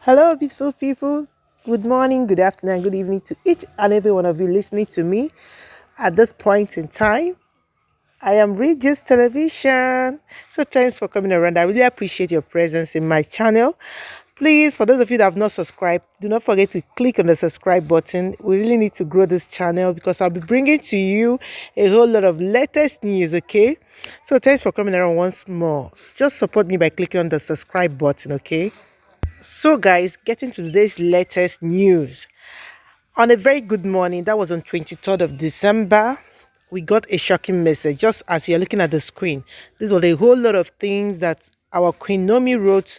Hello, beautiful people. Good morning, good afternoon, good evening to each and every one of you listening to me at this point in time. I am Regis Television. So thanks for coming around. I really appreciate your presence in my channel. Please, for those of you that have not subscribed, do not forget to click on the subscribe button. We really need to grow this channel because I'll be bringing to you a whole lot of latest news, okay? So thanks for coming around once more. Just support me by clicking on the subscribe button, okay? So, guys, getting to today's latest news. On a very good morning, that was on 23rd of December, we got a shocking message. Just as you're looking at the screen, this was a whole lot of things that our Queen Naomi wrote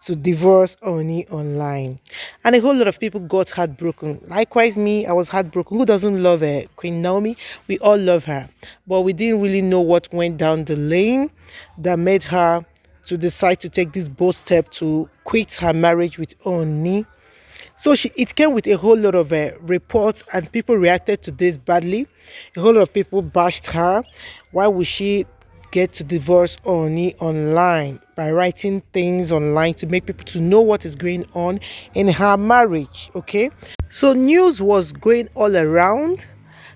to divorce Ooni online. And a whole lot of people got heartbroken. Likewise, me, I was heartbroken. Who doesn't love Queen Naomi? We all love her. But we didn't really know what went down the lane that made her to decide to take this bold step to quit her marriage with Ooni. So it came with a whole lot of reports, and people reacted to this badly. A whole lot of people bashed her. Why would she get to divorce Ooni online by writing things online to make people to know what is going on in her marriage? Okay, so news was going all around.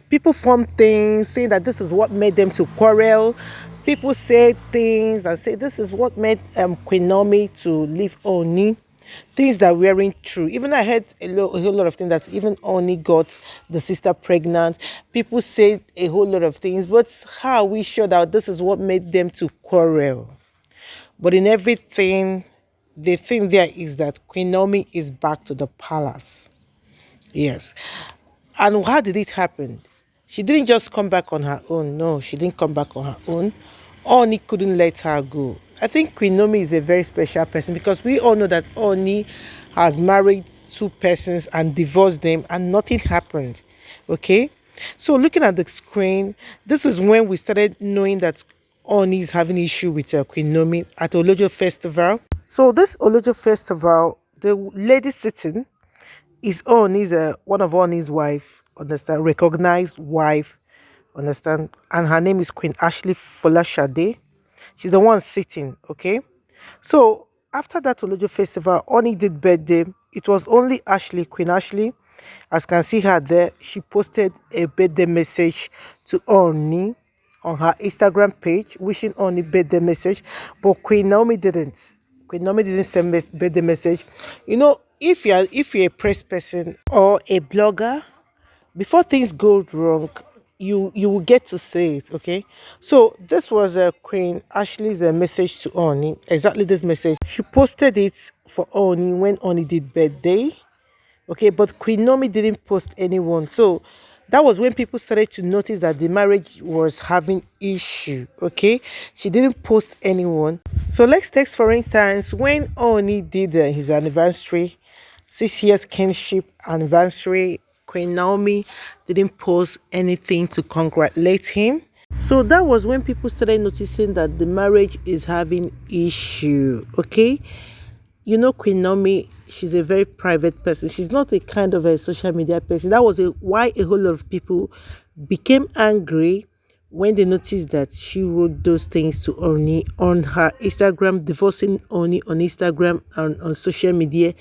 People formed things saying that this is what made them to quarrel. People said things that say this is what made Queen Naomi to leave Ooni. Things that weren't true. Even I heard a whole lot of things that even Ooni got the sister pregnant. People said a whole lot of things, but how are we sure that this is what made them to quarrel? But in everything, the thing there is that Queen Naomi is back to the palace. Yes. And how did it happen? She didn't just come back on her own. No, she didn't come back on her own. Oni couldn't let her go. I think Queen Naomi is a very special person because we all know that Oni has married two persons and divorced them and nothing happened. Okay? So looking at the screen, this is when we started knowing that Oni is having issue with Queen Naomi at Olojo Festival. So this Olojo Festival, the lady sitting is one of Oni's wife, understand, recognized wife, understand, and her name is Queen Ashley Folashade. She's the one sitting, okay? So after that Olojo festival, Oni did birthday. It was only Ashley, Queen Ashley. As can see her there, she posted a birthday message to Oni on her Instagram page, wishing Oni birthday message, but Queen Naomi didn't. Queen Naomi didn't send birthday message. You know, if you're a press person or a blogger, before things go wrong, you will get to say it, okay? So this was Queen Ashley's message to Oni. Exactly this message. She posted it for Oni when Oni did birthday, okay? But Queen Naomi didn't post anyone. So that was when people started to notice that the marriage was having issue, okay? She didn't post anyone. So let's take for instance when Oni did his anniversary, 6 years kinship anniversary. Queen Naomi didn't post anything to congratulate him. So that was when people started noticing that the marriage is having issue, okay? You know, Queen Naomi, she's a very private person. She's not a kind of a social media person. That was why a whole lot of people became angry when they noticed that she wrote those things to Oni on her Instagram, divorcing Oni on Instagram and on social media.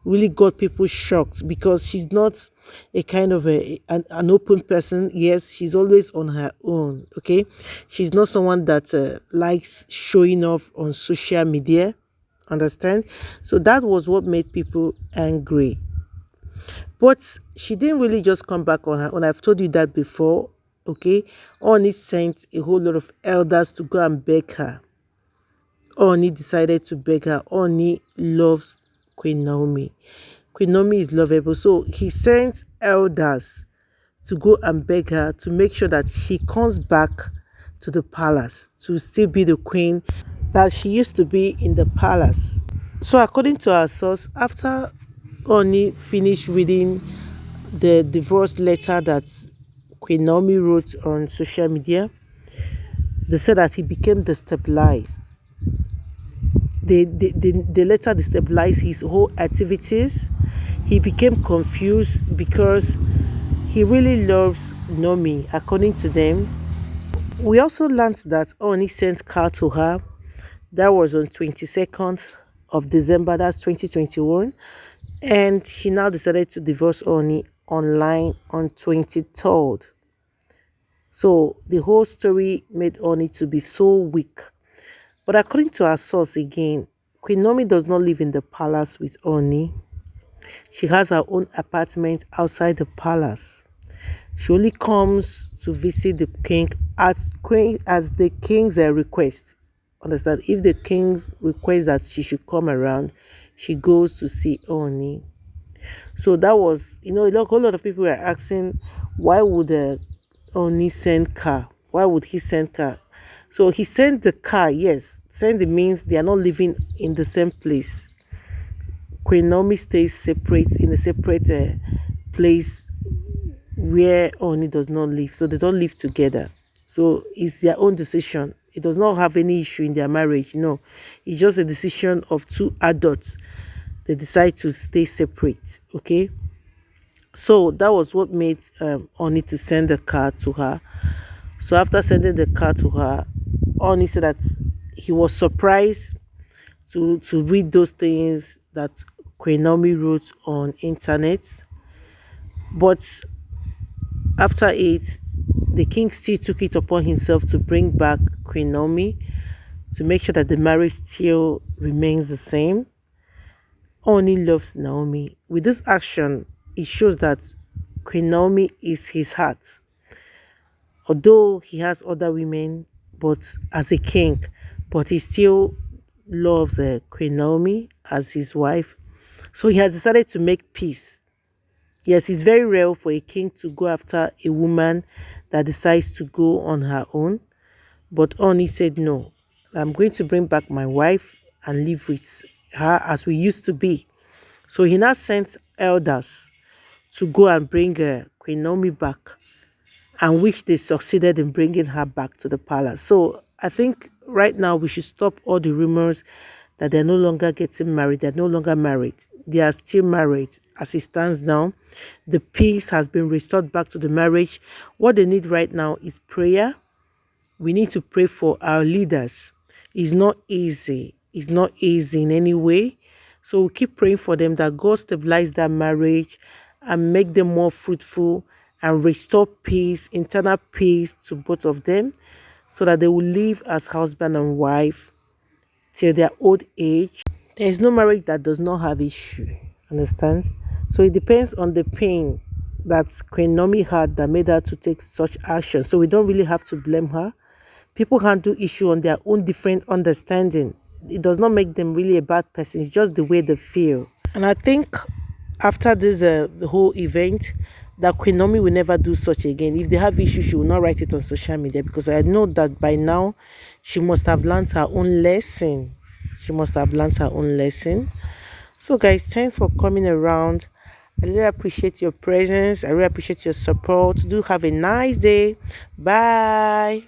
Really got people shocked because she's not a kind of an open person. Yes, she's always on her own, okay? She's not someone that likes showing off on social media, understand? So that was what made people angry. But she didn't really just come back on her own. I've told you that before, okay? Oni sent a whole lot of elders to go and beg her. Oni decided to beg her. Oni loves Queen Naomi. Queen Naomi is lovable. So he sent elders to go and beg her to make sure that she comes back to the palace to still be the queen that she used to be in the palace. So according to our source, after Oni finished reading the divorce letter that Queen Naomi wrote on social media, they said that he became destabilized. The letter destabilized his whole activities. He became confused because he really loves Naomi, according to them. We also learned that Oni sent car to her. That was on 22nd of December, that's 2021. And she now decided to divorce Oni online on 23rd. So the whole story made Oni to be so weak. But according to our source again, Queen Naomi does not live in the palace with Oni. She has her own apartment outside the palace. She only comes to visit the king as the king's request. Understand? If the king's request that she should come around, she goes to see Oni. So that was, a whole lot of people were asking, why would Oni send car? Why would he send car? So he sent the car, yes. Send means they are not living in the same place. Queen Naomi stays separate in a separate place where Oni does not live. So they don't live together. So it's their own decision. It does not have any issue in their marriage. No, it's just a decision of two adults. They decide to stay separate. Okay. So that was what made Oni to send the car to her. So after sending the car to her, Oni said that he was surprised to read those things that Queen Naomi wrote on internet. But after it, the king still took it upon himself to bring back Queen Naomi to make sure that the marriage still remains the same. Oni loves Naomi. With this action, it shows that Queen Naomi is his heart. Although he has other women, but as a king, but he still loves Queen Naomi as his wife. So he has decided to make peace. Yes, it's very rare for a king to go after a woman that decides to go on her own. But Oni said, no, I'm going to bring back my wife and live with her as we used to be. So he now sent elders to go and bring Queen Naomi back, and which they succeeded in bringing her back to the palace. So I think right now we should stop all the rumors that they're no longer getting married. They're no longer married. They are still married as it stands now. The peace has been restored back to the marriage. What they need right now is prayer. We need to pray for our leaders. It's not easy. It's not easy in any way. So we keep praying for them that God stabilize their marriage and make them more fruitful and restore peace, internal peace to both of them so that they will live as husband and wife till their old age. There is no marriage that does not have issue. Understand? So it depends on the pain that Queen Naomi had that made her to take such action. So we don't really have to blame her. People handle issue on their own different understanding. It does not make them really a bad person. It's just the way they feel. And I think after this the whole event, that Queen Naomi will never do such again. If they have issues, she will not write it on social media, because I know that by now she must have learned her own lesson. She must have learned her own lesson. So guys, thanks for coming around. I really appreciate your presence. I really appreciate your support. Do have a nice day. Bye.